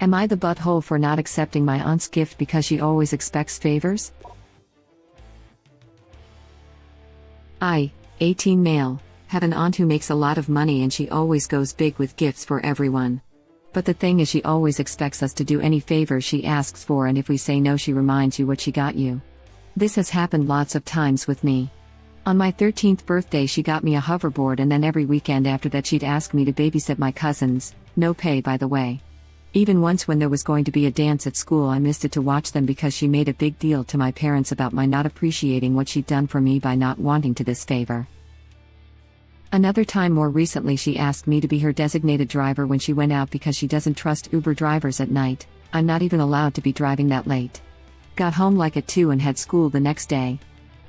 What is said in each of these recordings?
Am I the butthole for not accepting my aunt's gift because she always expects favors? I, 18 male, have an aunt who makes a lot of money and she always goes big with gifts for everyone. But the thing is, she always expects us to do any favors she asks for, and if we say no, she reminds you what she got you. This has happened lots of times with me. On my 13th birthday she got me a hoverboard, and then every weekend after that she'd ask me to babysit my cousins, no pay by the way. Even once when there was going to be a dance at school I missed it to watch them because she made a big deal to my parents about my not appreciating what she'd done for me by not wanting to this favor. Another time more recently she asked me to be her designated driver when she went out because she doesn't trust Uber drivers at night. I'm not even allowed to be driving that late. Got home like at 2 and had school the next day.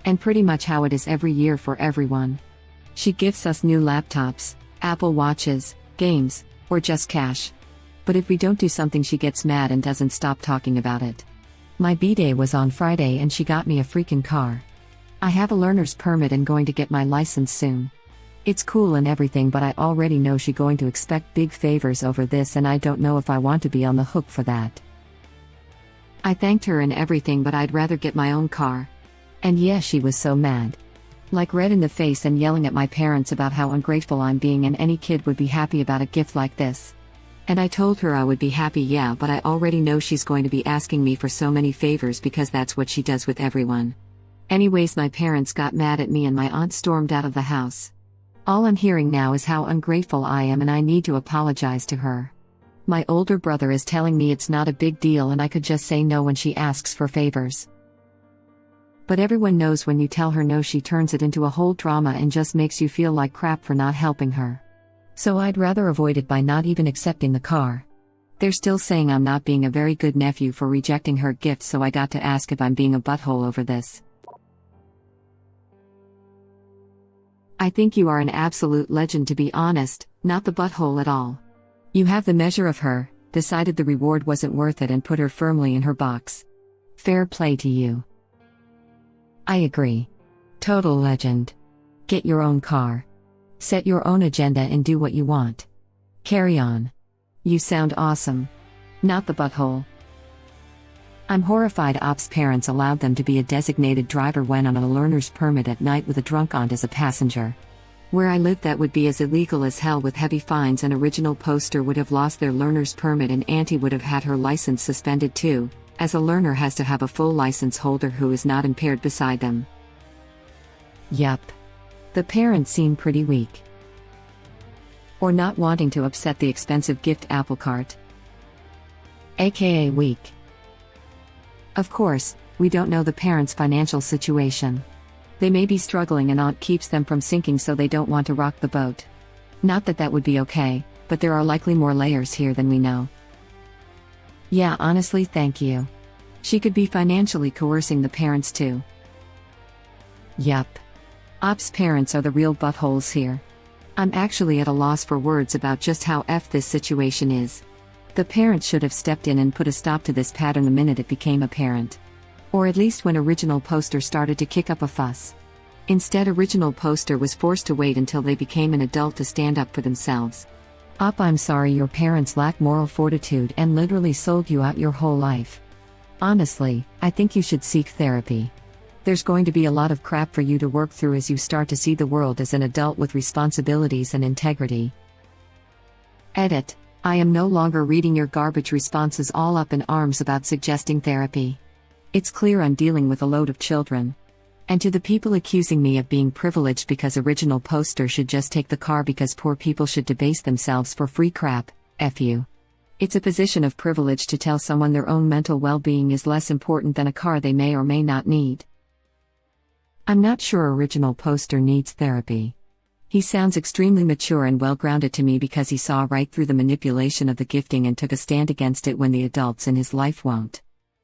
And pretty much how it is every year for everyone. She gifts us new laptops, Apple Watches, games, or just cash. But if we don't do something she gets mad and doesn't stop talking about it. My B-day was on Friday and she got me a freaking car. I have a learner's permit and going to get my license soon. It's cool and everything, but I already know she's going to expect big favors over this and I don't know if I want to be on the hook for that. I thanked her and everything, but I'd rather get my own car. And yeah, she was so mad. Like red in the face and yelling at my parents about how ungrateful I'm being and any kid would be happy about a gift like this. And I told her I would be happy, yeah, but I already know she's going to be asking me for so many favors because that's what she does with everyone. Anyways, my parents got mad at me and my aunt stormed out of the house. All I'm hearing now is how ungrateful I am and I need to apologize to her. My older brother is telling me it's not a big deal and I could just say no when she asks for favors. But everyone knows when you tell her no, she turns it into a whole drama and just makes you feel like crap for not helping her. So I'd rather avoid it by not even accepting the car. They're still saying I'm not being a very good nephew for rejecting her gift, so I got to ask if I'm being a butthole over this. I think you are an absolute legend, to be honest, not the butthole at all. You have the measure of her, decided the reward wasn't worth it and put her firmly in her box. Fair play to you. I agree. Total legend. Get your own car. Set your own agenda and do what you want. Carry on. You sound awesome. Not the butthole. I'm horrified Op's parents allowed them to be a designated driver when on a learner's permit at night with a drunk aunt as a passenger. Where I live that would be as illegal as hell with heavy fines. An original poster would have lost their learner's permit and Auntie would have had her license suspended too, as a learner has to have a full license holder who is not impaired beside them. Yup. The parents seem pretty weak. Or not wanting to upset the expensive gift apple cart. AKA weak. Of course, we don't know the parents' financial situation. They may be struggling and aunt keeps them from sinking, so they don't want to rock the boat. Not that that would be okay, but there are likely more layers here than we know. Yeah, honestly, thank you. She could be financially coercing the parents too. Yup. Op's parents are the real buttholes here. I'm actually at a loss for words about just how F this situation is. The parents should have stepped in and put a stop to this pattern the minute it became apparent. Or at least when original poster started to kick up a fuss. Instead, original poster was forced to wait until they became an adult to stand up for themselves. Op, I'm sorry your parents lack moral fortitude and literally sold you out your whole life. Honestly, I think you should seek therapy. There's going to be a lot of crap for you to work through as you start to see the world as an adult with responsibilities and integrity. Edit. I am no longer reading your garbage responses all up in arms about suggesting therapy. It's clear I'm dealing with a load of children. And to the people accusing me of being privileged because original poster should just take the car because poor people should debase themselves for free crap, F you. It's a position of privilege to tell someone their own mental well-being is less important than a car they may or may not need. I'm not sure original poster needs therapy. He sounds extremely mature and well-grounded to me because he saw right through the manipulation of the gifting and took a stand against it when the adults in his life won't.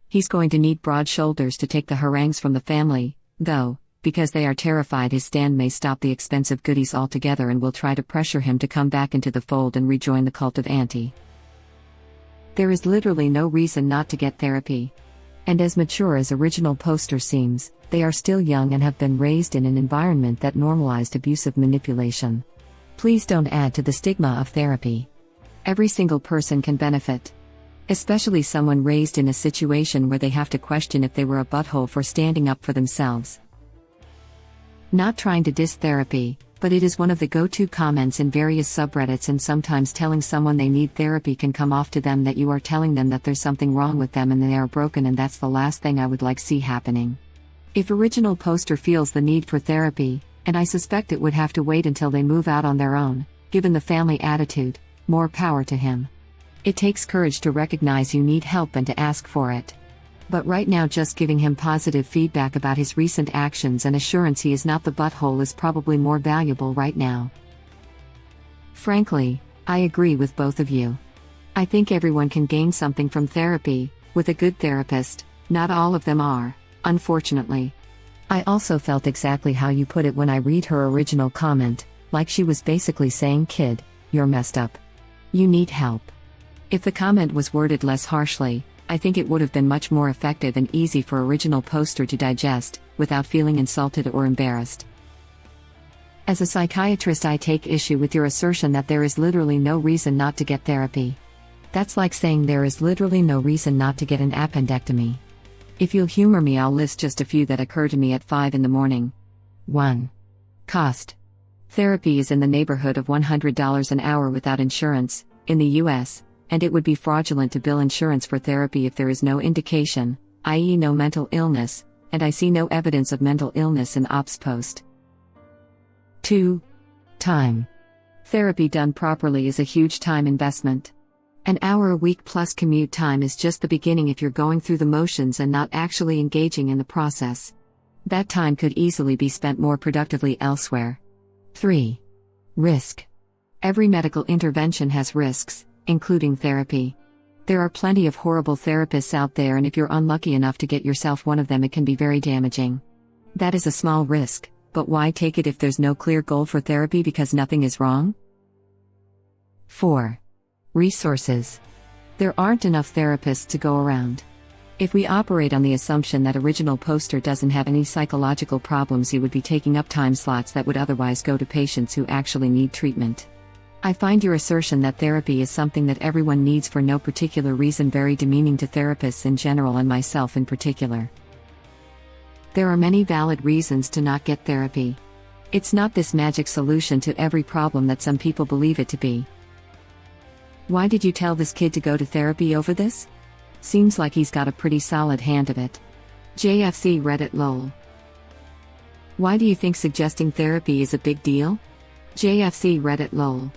He's going to need broad shoulders to take the harangues from the family, though, because they are terrified his stand may stop the expensive goodies altogether and will try to pressure him to come back into the fold and rejoin the cult of Auntie. There is literally no reason not to get therapy. And as mature as original poster seems, they are still young and have been raised in an environment that normalized abusive manipulation. Please don't add to the stigma of therapy. Every single person can benefit. Especially someone raised in a situation where they have to question if they were a butthole for standing up for themselves. Not trying to diss therapy, but it is one of the go-to comments in various subreddits, and sometimes telling someone they need therapy can come off to them that you are telling them that there's something wrong with them and they are broken, and that's the last thing I would like see happening. If original poster feels the need for therapy, and I suspect it would have to wait until they move out on their own, given the family attitude, more power to him. It takes courage to recognize you need help and to ask for it. But right now, just giving him positive feedback about his recent actions and assurance he is not the butthole is probably more valuable right now. Frankly, I agree with both of you. I think everyone can gain something from therapy, with a good therapist. Not all of them are, unfortunately. I also felt exactly how you put it when I read her original comment, like she was basically saying, "Kid, you're messed up. You need help." If the comment was worded less harshly, I think it would have been much more effective and easy for original poster to digest, without feeling insulted or embarrassed. As a psychiatrist, I take issue with your assertion that there is literally no reason not to get therapy. That's like saying there is literally no reason not to get an appendectomy. If you'll humor me, I'll list just a few that occur to me at 5 in the morning. 1. Cost. Therapy is in the neighborhood of $100 an hour without insurance, in the US, and it would be fraudulent to bill insurance for therapy if there is no indication, i.e. no mental illness, and I see no evidence of mental illness in Ops Post. 2. Time. Therapy done properly is a huge time investment. An hour a week plus commute time is just the beginning if you're going through the motions and not actually engaging in the process. That time could easily be spent more productively elsewhere. 3. Risk. Every medical intervention has risks, including therapy. There are plenty of horrible therapists out there, and if you're unlucky enough to get yourself one of them, it can be very damaging. That is a small risk, but why take it if there's no clear goal for therapy because nothing is wrong? 4. Resources. There aren't enough therapists to go around. If we operate on the assumption that original poster doesn't have any psychological problems, he would be taking up time slots that would otherwise go to patients who actually need treatment. I find your assertion that therapy is something that everyone needs for no particular reason very demeaning to therapists in general and myself in particular. There are many valid reasons to not get therapy. It's not this magic solution to every problem that some people believe it to be. Why did you tell this kid to go to therapy over this? Seems like he's got a pretty solid hand of it. JFC Reddit lol. Why do you think suggesting therapy is a big deal? JFC Reddit lol.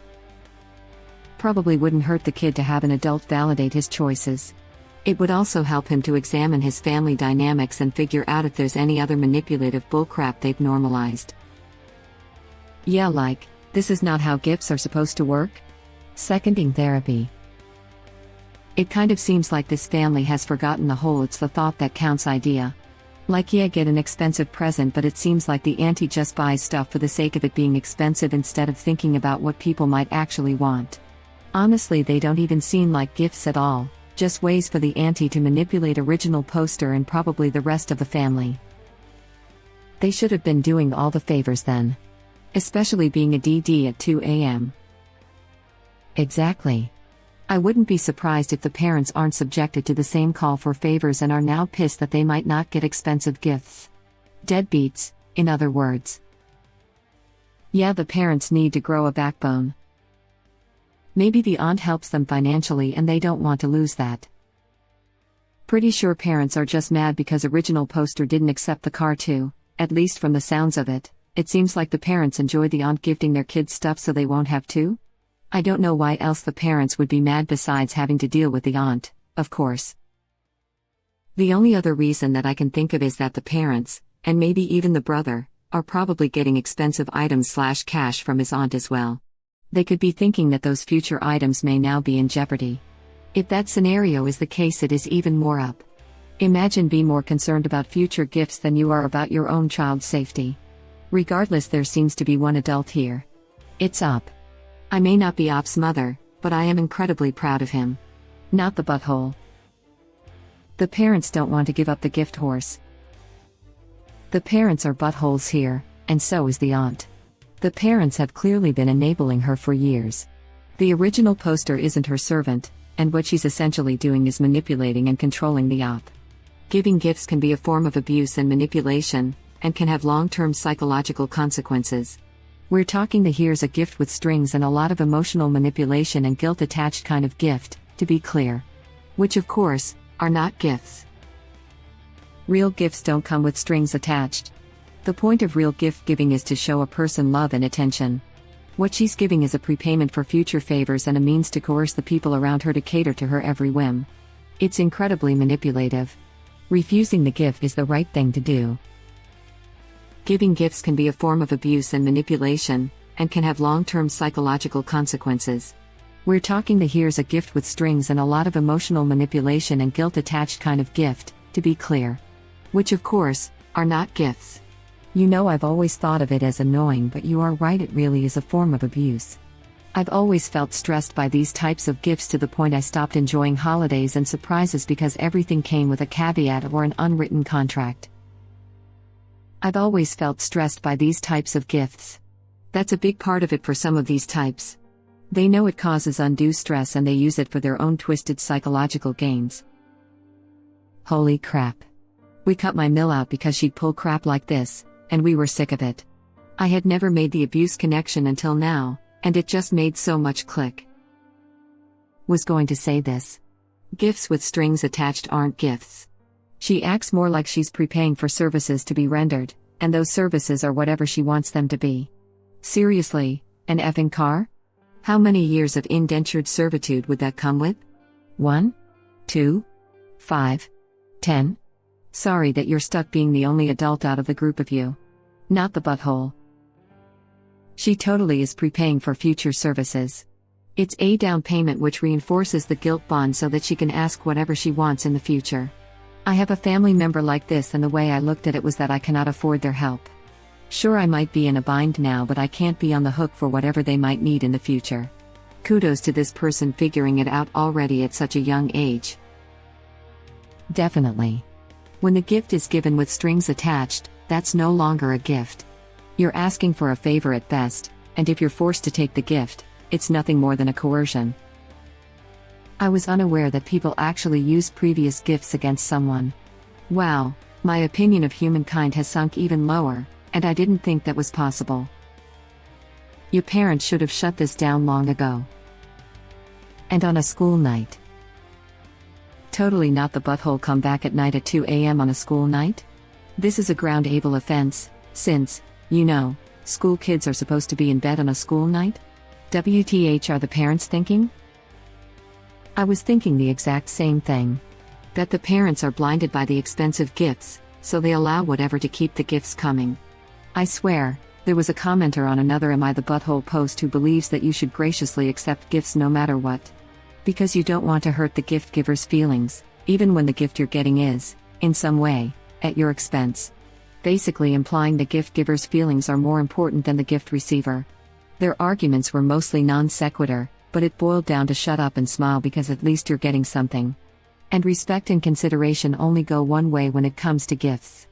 Probably wouldn't hurt the kid to have an adult validate his choices. It would also help him to examine his family dynamics and figure out if there's any other manipulative bullcrap they've normalized. Yeah, like, this is not how gifts are supposed to work? Seconding therapy. It kind of seems like this family has forgotten the whole "it's the thought that counts" idea. Like, yeah, get an expensive present, but it seems like the auntie just buys stuff for the sake of it being expensive instead of thinking about what people might actually want. Honestly, they don't even seem like gifts at all, just ways for the auntie to manipulate original poster and probably the rest of the family. They should have been doing all the favors then. Especially being a DD at 2 a.m. Exactly. I wouldn't be surprised if the parents aren't subjected to the same call for favors and are now pissed that they might not get expensive gifts. Deadbeats, in other words. Yeah, the parents need to grow a backbone. Maybe the aunt helps them financially and they don't want to lose that. Pretty sure parents are just mad because original poster didn't accept the car too, at least from the sounds of it. It seems like the parents enjoy the aunt gifting their kids stuff so they won't have to. I don't know why else the parents would be mad besides having to deal with the aunt, of course. The only other reason that I can think of is that the parents, and maybe even the brother, are probably getting expensive items/cash from his aunt as well. They could be thinking that those future items may now be in jeopardy. If that scenario is the case, it is even more up. Imagine being more concerned about future gifts than you are about your own child's safety. Regardless, there seems to be one adult here. It's up. I may not be Op's mother, but I am incredibly proud of him. Not the butthole. The parents don't want to give up the gift horse. The parents are buttholes here, and so is the aunt. The parents have clearly been enabling her for years. The original poster isn't her servant, and what she's essentially doing is manipulating and controlling the op. Giving gifts can be a form of abuse and manipulation, and can have long-term psychological consequences. We're talking the here's a gift with strings and a lot of emotional manipulation and guilt attached kind of gift, to be clear. Which of course, are not gifts. Real gifts don't come with strings attached. The point of real gift giving is to show a person love and attention. What she's giving is a prepayment for future favors and a means to coerce the people around her to cater to her every whim. It's incredibly manipulative. Refusing the gift is the right thing to do. Giving gifts can be a form of abuse and manipulation, and can have long-term psychological consequences. We're talking the here's a gift with strings and a lot of emotional manipulation and guilt attached kind of gift, to be clear. Which of course, are not gifts. You know, I've always thought of it as annoying, but you are right, it really is a form of abuse. I've always felt stressed by these types of gifts to the point I stopped enjoying holidays and surprises because everything came with a caveat or an unwritten contract. I've always felt stressed by these types of gifts. That's a big part of it for some of these types. They know it causes undue stress and they use it for their own twisted psychological gains. Holy crap. We cut my mill out because she'd pull crap like this, and we were sick of it. I had never made the abuse connection until now, and it just made so much click. Was going to say this. Gifts with strings attached aren't gifts. She acts more like she's prepaying for services to be rendered, and those services are whatever she wants them to be. Seriously, an effing car? How many years of indentured servitude would that come with? 1? 2? 5? 10? Sorry that you're stuck being the only adult out of the group of you. Not the butthole. She totally is prepaying for future services. It's a down payment which reinforces the guilt bond so that she can ask whatever she wants in the future. I have a family member like this, and the way I looked at it was that I cannot afford their help. Sure, I might be in a bind now, but I can't be on the hook for whatever they might need in the future. Kudos to this person figuring it out already at such a young age. Definitely. When the gift is given with strings attached, that's no longer a gift. You're asking for a favor at best, and if you're forced to take the gift, it's nothing more than a coercion. I was unaware that people actually use previous gifts against someone. Wow, my opinion of humankind has sunk even lower, and I didn't think that was possible. Your parents should have shut this down long ago. And on a school night. Totally not the butthole come back at night at 2 a.m. on a school night? This is a groundable offense, since, you know, school kids are supposed to be in bed on a school night? WTH are the parents thinking? I was thinking the exact same thing. That the parents are blinded by the expensive gifts, so they allow whatever to keep the gifts coming. I swear, there was a commenter on another Am I the Butthole post who believes that you should graciously accept gifts no matter what. Because you don't want to hurt the gift giver's feelings, even when the gift you're getting is, in some way, at your expense. Basically implying the gift giver's feelings are more important than the gift receiver. Their arguments were mostly non sequitur, but it boiled down to shut up and smile because at least you're getting something. And respect and consideration only go one way when it comes to gifts.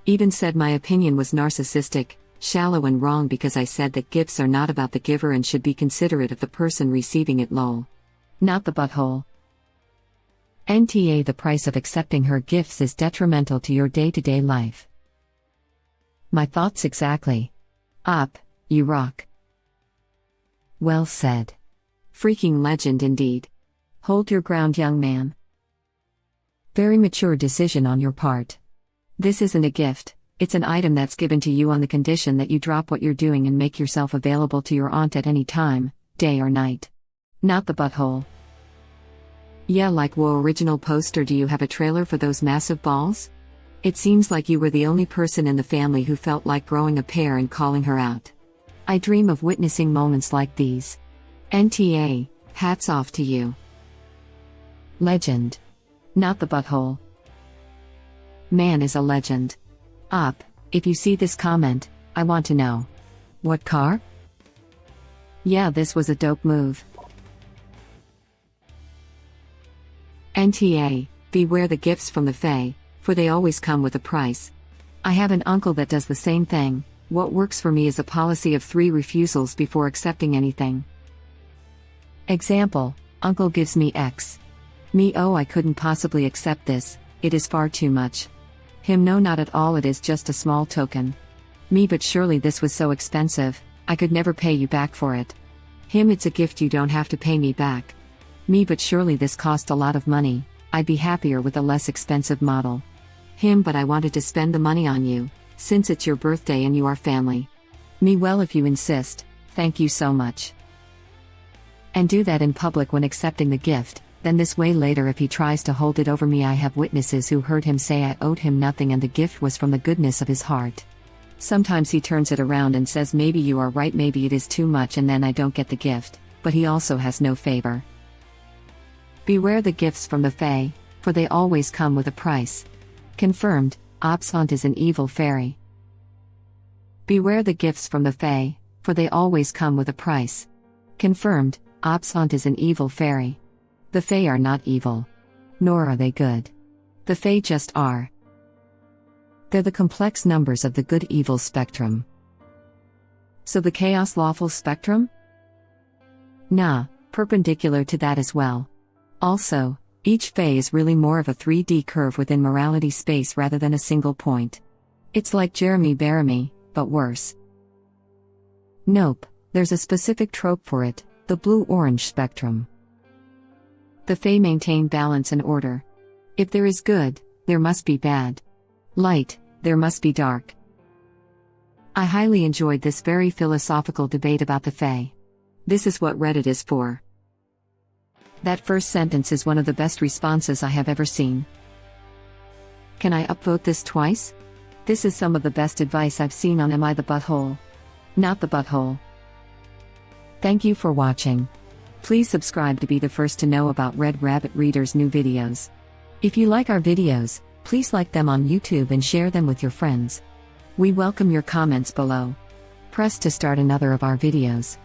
Even said my opinion was narcissistic, shallow and wrong because I said that gifts are not about the giver and should be considerate of the person receiving it lol. Not the butthole. NTA The price of accepting her gifts is detrimental to your day-to-day life. My thoughts exactly. Up, you rock. Well said. Freaking legend indeed. Hold your ground, young man. Very mature decision on your part. This isn't a gift, it's an item that's given to you on the condition that you drop what you're doing and make yourself available to your aunt at any time, day or night. Not the butthole. Yeah, like whoa, original post, or do you have a trailer for those massive balls? It seems like you were the only person in the family who felt like growing a pair and calling her out. I dream of witnessing moments like these. NTA, hats off to you. Legend. Not the butthole. Man is a legend. Up, if you see this comment, I want to know. What car? Yeah, this was a dope move. NTA, beware the gifts from the Fae, for they always come with a price. I have an uncle that does the same thing. What works for me is a policy of 3 refusals before accepting anything. Example, Uncle gives me X. Me, oh, I couldn't possibly accept this, it is far too much. Him, no, not at all, it is just a small token. Me, but surely this was so expensive, I could never pay you back for it. Him, it's a gift, you don't have to pay me back. Me, but surely this cost a lot of money, I'd be happier with a less expensive model. Him, but I wanted to spend the money on you, since it's your birthday and you are family. Me, well, if you insist, thank you so much. And do that in public when accepting the gift, then this way later if he tries to hold it over me, I have witnesses who heard him say I owed him nothing and the gift was from the goodness of his heart. Sometimes he turns it around and says maybe you are right, maybe it is too much, and then I don't get the gift, but he also has no favor. Beware the gifts from the Fae, for they always come with a price. Confirmed, Absent is an evil fairy. Beware the gifts from the Fae, for they always come with a price. Confirmed, Absent is an evil fairy. The Fae are not evil. Nor are they good. The Fae just are. They're the complex numbers of the good-evil spectrum. So the chaos-lawful spectrum? Nah, perpendicular to that as well. Also, each Fae is really more of a 3D curve within morality space rather than a single point. It's like Jeremy Bearimy, but worse. Nope, there's a specific trope for it, the blue-orange spectrum. The Fae maintain balance and order. If there is good, there must be bad. Light, there must be dark. I highly enjoyed this very philosophical debate about the Fae. This is what Reddit is for. That first sentence is one of the best responses I have ever seen. Can I upvote this twice? This is some of the best advice I've seen on Am I the Butthole? Not the Butthole. Thank you for watching. Please subscribe to be the first to know about Red Rabbit Reader's new videos. If you like our videos, please like them on YouTube and share them with your friends. We welcome your comments below. Press to start another of our videos.